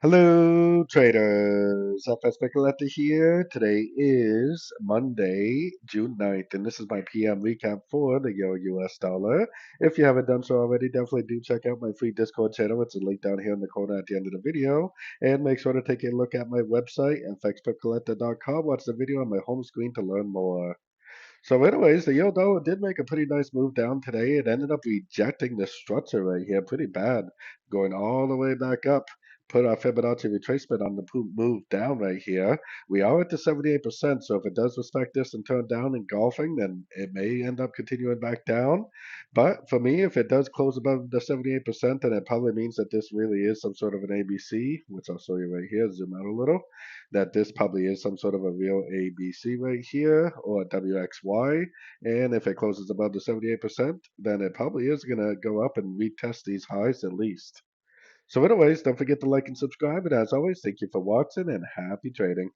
Hello, traders. FX Pip Collector here. Today is Monday, June 9th, and this is my PM recap for the Euro US dollar. If you haven't done so already, definitely do check out my free Discord channel. It's a link down here in the corner at the end of the video. And make sure to take a look at my website, fxpipcollector.com. Watch the video on my home screen to learn more. So, anyways, the euro dollar did make a pretty nice move down today. It ended up rejecting the structure right here pretty bad, going all the way back up. Put our Fibonacci retracement on the move down right here. We are at the 78%, so if it does respect this and turn down engulfing, then it may end up continuing back down. But for me, if it does close above the 78%, then it probably means that this really is some sort of an ABC, which I'll show you right here. Zoom out a little, that this probably is some sort of a real ABC right here, or WXY. And if it closes above the 78%, then it probably is going to go up and retest these highs at least. So anyways, don't forget to like and subscribe. And as always, thank you for watching and happy trading.